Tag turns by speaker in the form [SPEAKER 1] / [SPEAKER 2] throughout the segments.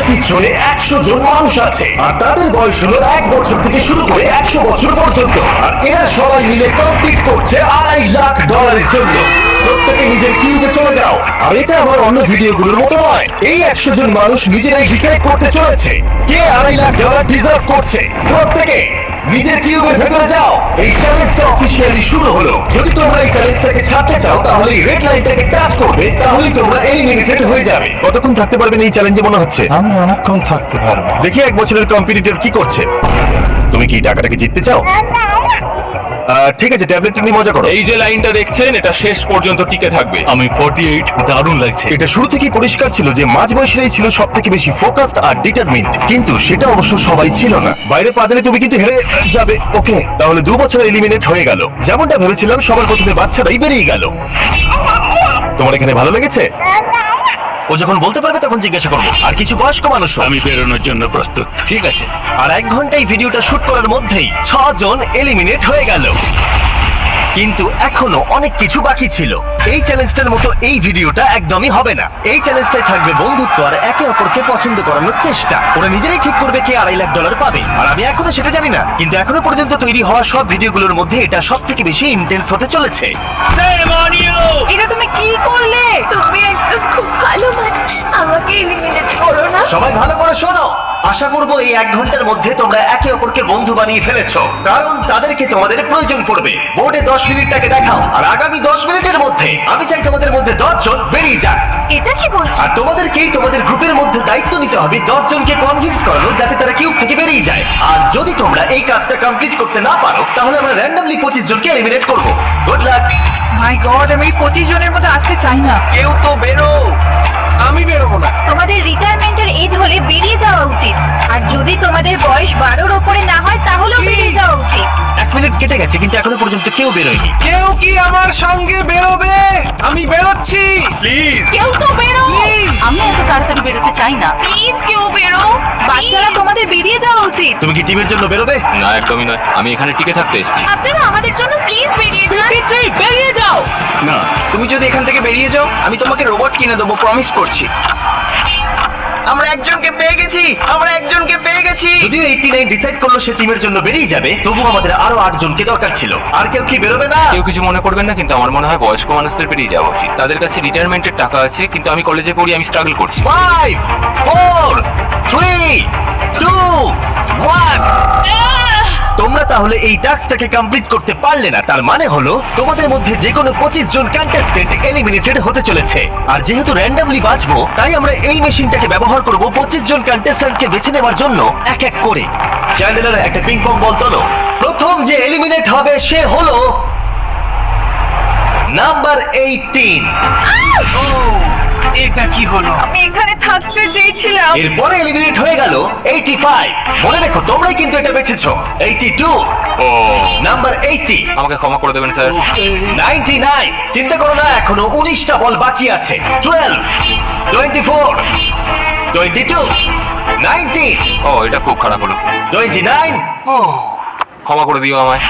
[SPEAKER 1] পিছনে 100 জন মানুষ আছে, আর তাদের বয়স হলো 1 বছর থেকে শুরু করে 100 বছর পর্যন্ত। আর এরা সবাই মিলে কম্পিট করছে $2.5 লাখ জন্য। প্রত্যেকে নিজের কিউবে চলে যাও। আর এটা আমার অন্য ভিডিওগুলোর মতো নয়, এই 100 জন মানুষ নিজেরাই ডিসাইড করতে চলেছে কে $2.5 লাখ ডিজার্ভ করছে। প্রত্যেকে নিজের কিউবের ভেতরে যাও। এই চ্যালেঞ্জটা অফিশিয়ালি শুরু হলো। যদি তোমরা এই চ্যালেঞ্জটাকে ছাড়তে চাও তাহলে এই রেড লাইনটাকে টাচ করবে, তাহলেই তোমরা এলিমিনেটেড হয়ে যাবে। কতক্ষণ থাকতে পারবেন এই চ্যালেঞ্জে মনে হচ্ছে?
[SPEAKER 2] আমি অনেকক্ষণ থাকতে পারবো।
[SPEAKER 1] দেখি 1 বছরের কম্পিটিটর কি করছে। তুমি কি টাকাটাকে জিততে চাও? ঠিক আছে, ট্যাবলেটটা নিয়ে মজা করো।
[SPEAKER 3] এই যে লাইনটা দেখছেন, এটা শেষ পর্যন্ত টিকে থাকবে।
[SPEAKER 2] আমি 48, দারুণ লাগছে।
[SPEAKER 1] এটা শুরু থেকেই পরিষ্কার ছিল যে মাঝ বয়সেরাই ছিল সব থেকে বেশি ফোকাসড আর ডিটারমিন্ড, কিন্তু সেটা অবশ্য সবাই ছিল না। বাইরে পা দিলে তুমি কিন্তু হেরে যাবে। ওকে, তাহলে 2 বছর এলিমিনেট হয়ে গেল। যেমনটা ভেবেছিলাম, সবার প্রথমে বাচ্চাটাই বেরিয়ে গেল। তোমার এখানে ভালো লেগেছে? ও যখন বলতে পারবে তখন জিজ্ঞাসা করবো। আর কিছু বয়স্ক মানুষ,
[SPEAKER 2] আমি বেরোনোর জন্য প্রস্তুত। ঠিক আছে।
[SPEAKER 1] আর 1 ঘন্টায় ভিডিওটা শুট করার মধ্যেই 6 জন এলিমিনেট হয়ে গেল। কিন্তু এখনো অনেক কিছু বাকি ছিল। এই চ্যালেঞ্জটার মতো এই ভিডিওটা একদমই হবে না। এই চ্যালেঞ্জটাই থাকবে বন্ধুত্ব আর একে অপরকে পছন্দ করানোর চেষ্টা। ওরা নিজেরাই ঠিক করবে কে $2.5 লাখ পাবে। আর আমি এখনো সেটা জানি না, কিন্তু এখনো পর্যন্ত তৈরি হওয়া সব ভিডিওগুলোর মধ্যে এটা সব থেকে বেশি ইন্টেন্স হতে চলেছে।
[SPEAKER 4] এটা তুমি কি করলে?
[SPEAKER 5] তুমি একজন খুব ভালো মানুষ, আমাকে এলিমিনেট করো না।
[SPEAKER 1] সবাই ভালো করে শোনো। আশা করবো এই 1 ঘন্টার মধ্যে তোমরা একে অপরকে বন্ধু বানিয়ে ফেলেছো, কারণ তাদেরকে তোমাদের প্রয়োজন পড়বে। বোর্ডে 10 মিনিটটাকে দেখাও, আর আগামী 10 মিনিটের মধ্যে আমি চাই তোমাদের মধ্যে 10 জন বেরিয়ে যাক।
[SPEAKER 4] এটা কি বলছো?
[SPEAKER 1] আর তোমাদেরকেই তোমাদের গ্রুপের মধ্যে দায়িত্ব নিতে হবে 10 জনকে কনভিন্স করানোর, যাতে তারা কিউব থেকে বেরিয়ে যায়। আর যদি তোমরা এই কাজটা কমপ্লিট করতে না পারো, তাহলে আমরা র্যান্ডমলি 25 জনকে এলিমিনেট করব। Good luck.
[SPEAKER 4] মাই গড, আমি 25 জনের মধ্যে আসতে চাই না।
[SPEAKER 6] কেউ তো বেরো। আমি বেরোবো না।
[SPEAKER 5] তোমাদের রিটায়ারমেন্টের এজ হলে বেরিয়ে যাওয়া উচিত, আর যদি তোমাদের বয়স 12-র উপরে না হয় তাহলেও বেরিয়ে যাওয়া উচিত।
[SPEAKER 1] 1 মিনিট কেটে গেছে, কিন্তু এখনো পর্যন্ত কেউ বেরোয়নি।
[SPEAKER 6] কেউ কি আমার সঙ্গে বেরোবে? আমি বেরোচ্ছি।
[SPEAKER 2] প্লিজ।
[SPEAKER 4] কেউ তো বেরো। আমি এত তাড়াতাড়ি বেরোতে চাই না।
[SPEAKER 5] প্লিজ কেউ বেরো।
[SPEAKER 4] বাচ্চারা, তোমাদের বেরিয়ে যাওয়া উচিত।
[SPEAKER 1] তুমি কি টিমের জন্য বেরোবে?
[SPEAKER 3] না, একদমই নয়। আমি এখানে টিকে থাকতে এসেছি।
[SPEAKER 5] আপনারা আমাদের জন্য প্লিজ বেরিয়ে যান।
[SPEAKER 4] বেরিয়ে যাও।
[SPEAKER 2] না,
[SPEAKER 6] তুমি যদি এখান থেকে বেরিয়ে যাও, আমি তোমাকে রোবট কিনে দেবো, প্রমিস করছি। আমরা একজনকে পেয়ে গেছি।
[SPEAKER 1] যদিও 89 ডিসাইড করলো সে টিমের জন্য বেরিয়ে যাবে, তবু আমাদের আরো 8 জনকে দরকার ছিল। আর কেউ কি বেরোবে না?
[SPEAKER 3] কেউ কিছু মনে করবেন না, কিন্তু আমার মনে হয় বয়স্ক মানুষদের বেরিয়ে যাওয়া উচিত। তাদের কাছে রিটায়ারমেন্টের টাকা আছে, কিন্তু আমি কলেজে পড়ি, আমি স্ট্রাগল করছি।
[SPEAKER 1] 5 4 3 2 1। তোমরা তাহলে এই টাস্কটাকে কমপ্লিট করতে পারলে না, তার মানে হলো তোমাদের মধ্যে যে কোনো 25 জন কন্টেস্টেন্ট এলিমিনেটেড হতে চলেছে। আর যেহেতু র্যান্ডমলি বাঁচবো, তাই আমরা এই মেশিনটাকে ব্যবহার করব 25 জন কন্টেস্টেন্টকে বেছে নেওয়ার জন্য এক এক করে। চ্যান্ডেলার, একটা পিং পং বল তোলো। প্রথম যে এলিমিনেট হবে সে হলো নাম্বার 18।
[SPEAKER 6] এটা কি হলো?
[SPEAKER 4] আমি এখানে থাকতে চেয়েছিলাম।
[SPEAKER 1] এরপরে এলিমিনেট হয়ে গেল 85। মনে রেখো তোমরাই কিন্তু এটা বেছেছো। 82,
[SPEAKER 3] ও,
[SPEAKER 1] নাম্বার 80,
[SPEAKER 3] আমাকে ক্ষমা করে দেবেন স্যার।
[SPEAKER 1] 99। চিন্তা করো না, এখনো 19টা বল বাকি আছে। 12, 24, 22, 19,
[SPEAKER 3] ও, এটা খুব খারাপ হলো।
[SPEAKER 1] 29।
[SPEAKER 3] ক্ষমা করে দিও আমায়।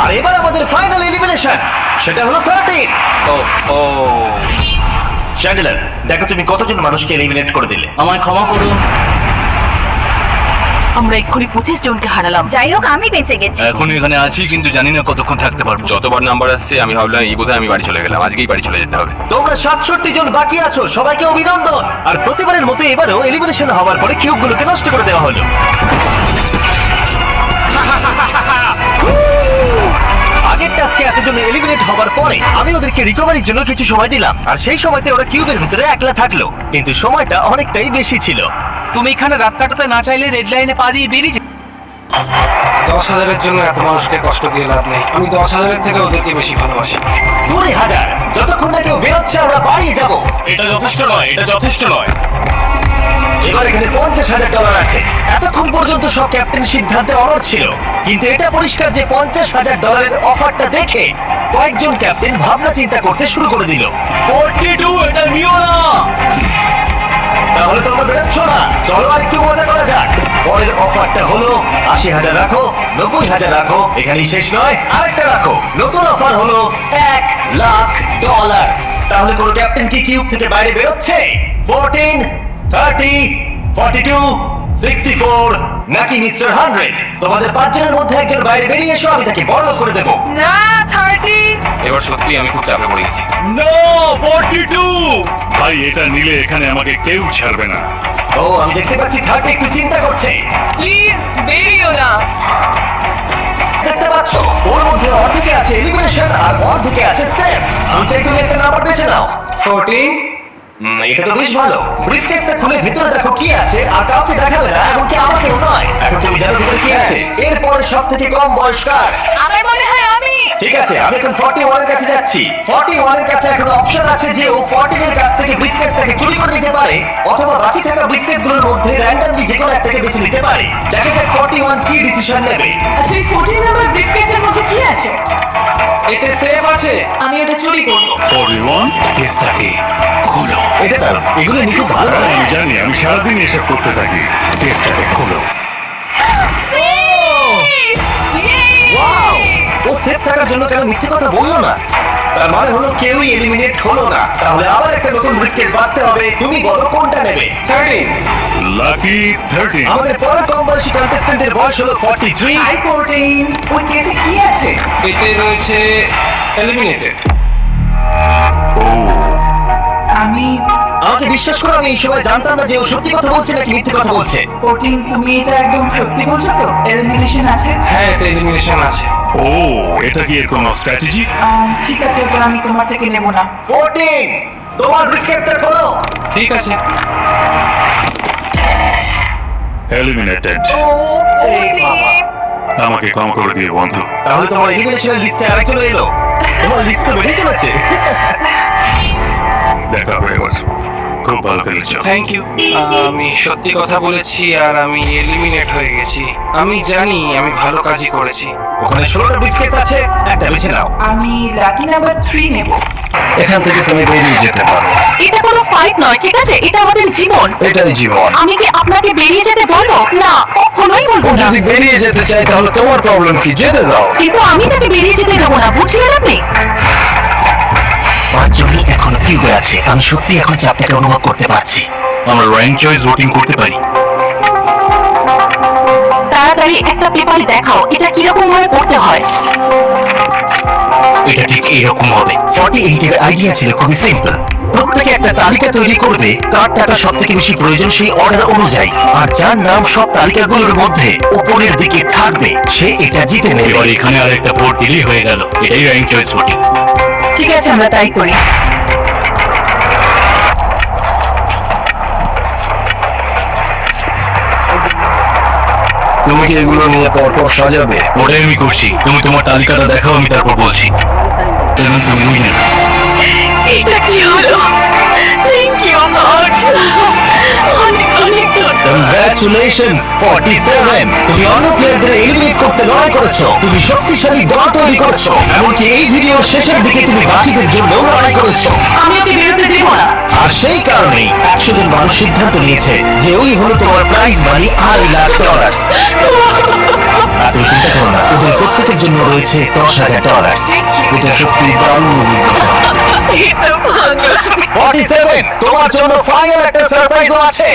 [SPEAKER 1] আর এবার আমাদের ফাইনাল এলিমিনেশন, সেটা হলো 13।
[SPEAKER 3] ও ও,
[SPEAKER 1] চ্যান্ডেলার, দেখো তুমি কতজন মানুষকে এলিমিনেট করে দিলে।
[SPEAKER 2] আমায় ক্ষমা করো।
[SPEAKER 4] আমরা এক্ষুনি 25 জনকে হারালাম।
[SPEAKER 5] যাই হোক, আমি বেঁচে গেছি।
[SPEAKER 2] এখন এখানে আছি, কিন্তু জানি না কতক্ষণ থাকতে পারবো।
[SPEAKER 3] যতবার নাম্বার আসছে আমি ভাবলাম এই বোধহয় আমি বাড়ি চলে গেলাম, আজকেই বাড়ি চলে যেতে হবে।
[SPEAKER 1] তোমরা 67 জন বাকি আছো, সবাইকে অভিনন্দন। আর প্রতিবারের মতো এবারও এলিমিনেশন হওয়ার পরে কিউবগুলোকে নষ্ট করে দেওয়া হলো। আগের টাস্কে এতজন এলিমিনেট হবার পরে আমি ওদেরকে রিকভারির জন্য কিছু সময় দিলাম, আর সেই সময়তে ওরা কিউবের ভিতরে একলা থাকলো, কিন্তু সময়টা অনেকটাই বেশি ছিল।
[SPEAKER 6] তুমি এখানে রাত কাটাতে না চাইলে রেড লাইনে পা দিয়ে বেরিয়ে
[SPEAKER 7] 10,000-এর জন্য এত মানুষকে কষ্ট দিয়ে লাভ নেই। আমি 10,000-এর থেকে ওদেরকে বেশি ভালোবাসি।
[SPEAKER 1] 20,000। যতক্ষণ না কেউ বেরোচ্ছে আমরা বাড়িয়ে যাবো।
[SPEAKER 2] এটা যথেষ্ট নয়, এটা যথেষ্ট নয়।
[SPEAKER 1] এবার এখানে $50,000 আছে। এতক্ষণ পর্যন্ত সব ক্যাপ্টেন সিদ্ধান্তে অনড় ছিল, কিন্তু এটা পরিষ্কার যে $50,000-এর অফারটা দেখে কয়েকজন ক্যাপ্টেন ভাবনা চিন্তা করতে শুরু করে দিল।
[SPEAKER 2] 42, এটা নিও না।
[SPEAKER 1] তাহলে তোমরা বেরোচ্ছ না? চলো আর একটু মজা করা যাক। পরের অফারটা হলো 80,000 রাখো, 90,000 রাখো, এখানেই শেষ নয়, আরেকটা রাখো। নতুন অফার হলো $1,00,000। তাহলে কোনো ক্যাপ্টেন কি কিউব থেকে বাইরে বেরোচ্ছে? 14, 30, 42, 64 নাকি মিস্টার 100? তোমাদের পাঁচজনের মধ্যে একজন বাইরে বেরিয়ে এসো, আমি তাকে বড়লোক করে দেবো।
[SPEAKER 4] না 30।
[SPEAKER 3] এবার সত্যি আমি খুব চাপে পড়ে গেছি।
[SPEAKER 2] নো 42 ভাই এটা নিলে এখানে আমাকে কেউ ছাড়বে না
[SPEAKER 1] ও আমি দেখতে পাচ্ছি 30 একটু চিন্তা করছে।
[SPEAKER 4] প্লিজ বেরিও না।
[SPEAKER 1] দেখতে পাচ্ছ ওর মধ্যে অর্ধেকে আছে এলিমিনেশন আর অর্ধেকে আছে সেফ। আমি চাই তুমি একটা নাম্বার বেছে নাও।
[SPEAKER 7] 14।
[SPEAKER 1] এটা তো বেশ ভালো। ব্রিফকেসটা খুলে ভিতরে দেখো কি আছে, আর কাউকে দেখাবে না, এমনকি আমাকেও নয়। এখন তুমি জানো ভিতরে কি আছে। এরপরে সব থেকে কম বয়স্কার।
[SPEAKER 4] আমার মনে হয় আমি।
[SPEAKER 1] ঠিক আছে, আমি এখন 41 এর কাছে যাচ্ছি। 41 এর কাছে এখন অপশন আছে যে ও 14 এর কাছ থেকে ব্রিফকেসটাকে চুরি করে নিতে পারে, অথবা বাকি থাকা ব্রিফকেসগুলোর মধ্যে র্যান্ডমলি যে কোনো একটাকে বেছে নিতে পারে। দেখা যাক 41 কি ডিসিশন নেবে।
[SPEAKER 4] আচ্ছা এই 14 নাম্বার ব্রিফকেসের মধ্যে কি আছে?
[SPEAKER 7] এতে সেফ আছে।
[SPEAKER 4] আমি ওটা চুরি করব।
[SPEAKER 2] 41 কেসটাকে খোলো
[SPEAKER 1] এটা দারুণ, এগুলো নিয়ে খুব ভালো হয়।
[SPEAKER 2] আমি জানি আমি সারাদিন এসব করতে থাকি কেসটাকে খোলো
[SPEAKER 1] ওয়াও! ও সেফ থাকার জন্য কেন মিথ্যে কথা বললো না? তার মানে হলো কেউই এলিমিনেট হলো না। তাহলে আবার একটা নতুন ব্রিফকেস বাঁচতে হবে। তুমি বলো কোনটা নেবে?
[SPEAKER 7] 13।
[SPEAKER 2] লাকি 13
[SPEAKER 1] আমাদের পরের কম বয়সী কন্টেস্ট্যান্টের বয়স হলো 43।
[SPEAKER 4] আই 14 ওই কেসে কি আছে?
[SPEAKER 7] এতে রয়েছে এলিমিনেটেড।
[SPEAKER 4] আমি
[SPEAKER 1] আমাকে বিশ্বাস করো, আমি এই সময় জানতাম না যে ও সত্যি কথা বলছে নাকি মিথ্যে কথা বলছে।
[SPEAKER 4] 14 তুমি এটা একদম সত্যি বলছো তো? এলিমিনেশন আছে?
[SPEAKER 7] হ্যাঁ, এতে এলিমিনেশন আছে।
[SPEAKER 2] ও এটা কি এর কোনো স্ট্র্যাটেজি
[SPEAKER 4] ঠিক আছে ওটা আমি তোমার থেকে নেব না।
[SPEAKER 1] 14 তোমার ব্রিফকেসটা খোলো।
[SPEAKER 7] ঠিক আছে।
[SPEAKER 2] এলিমিনেটেড
[SPEAKER 4] ও
[SPEAKER 1] এই বাবা।
[SPEAKER 4] 14
[SPEAKER 2] আমাকে কম করে দিয়ে বন্ধু
[SPEAKER 1] তাহলে তোমার এলিমিনেশনের লিস্টে আরেকজন এলো। তোমার লিস্ট তো বেড়ে চলেছে।
[SPEAKER 2] দেখা হবে এবার খুব ভালো খেলেছো
[SPEAKER 7] থ্যাংক ইউ। আমি সত্যি কথা বলেছি আর আমি এলিমিনেট হয়ে গেছি। আমি জানি আমি ভালো কাজই করেছি।
[SPEAKER 1] ওখানে 16টা ব্রিফকেস আছে, একটা বেছে নাও।
[SPEAKER 4] আমি লাকি নাম্বার 3 নেব।
[SPEAKER 1] এখান থেকে তুমি বেরিয়ে যেতে পারো।
[SPEAKER 4] এটা কোনো ফাইট নয়, ঠিক আছে? এটা আমাদের জীবন।
[SPEAKER 1] এটাই জীবন।
[SPEAKER 4] আমি কি আপনাকে বেরিয়ে যেতে বলবো? না, কখনোই বলবো না।
[SPEAKER 1] যদি বেরিয়ে যেতে চাই তাহলে তোমার প্রবলেম কি? যেতে দাও।
[SPEAKER 4] কিন্তু আমি তাকে বেরিয়ে যেতে দেবো না, বুঝলেন আপনি?
[SPEAKER 1] পাঁচজনই এখনো কিউবে আছে। আমি সত্যি এখন চাপটাকে অনুভব করতে পারছি।
[SPEAKER 2] আমরা র্যাঙ্ক চয়েস ভোটিং করতে পারি
[SPEAKER 4] তাড়াতাড়ি একটা পেপারে দেখাও এটা কিরকম ভাবে করতে হয়।
[SPEAKER 2] এটা ঠিক এরকম হবে
[SPEAKER 1] 48 এর আইডিয়া ছিল খুবই সিম্পল। প্রত্যেকে একটা তালিকা তৈরি করবে, কার টাকা সব থেকে বেশি প্রয়োজন সেই অর্ডার অনুযায়ী, আর যার নাম সব তালিকাগুলোর মধ্যে উপরের দিকে থাকবে সে এটা জিতে নেবে।
[SPEAKER 2] এবার এখানে আর একটা ভোট দিলেই হয়ে গেল। এটাই র্যাঙ্ক চয়েস ভোটিং
[SPEAKER 4] ঠিক আছে আমরা তাই করি।
[SPEAKER 1] তুমি কি এগুলো নিয়ে পরপর সাজাবে?
[SPEAKER 2] ওটাই আমি করছি। তুমি তোমার তালিকাটা দেখাও, আমি তারপর বলছি। এবং তুমি উইনার।
[SPEAKER 4] এটা কি হলো? Thank you God. অনেক অনেক ধন্যবাদ।
[SPEAKER 1] কংগ্রাচুলেশনস 47। তুমি অন্য প্লেয়ারদের এলিমিনেট করতে লড়াই করেছো। তুমি শক্তিশালী দল তৈরি করেছো। এমনকি এই ভিডিওর শেষের দিকে তুমি বাকিদের জন্য লড়াই করেছো।
[SPEAKER 4] আমি ওকে বেরোতে দেবো না।
[SPEAKER 1] আর সেই কারণেই 100 জন মানুষ সিদ্ধান্ত নিয়েছে যে ওই হলো তোমার প্রাইজ মানি $2,50,000। আর তুমি চিন্তা করো না, ওদের প্রত্যেকের জন্য রয়েছে $10,000। এটা সত্যি দারুণ অভিজ্ঞতা।
[SPEAKER 4] এটা ভালো।
[SPEAKER 1] 47 তোমার জন্য ফাইনাল একটা সারপ্রাইজও আছে।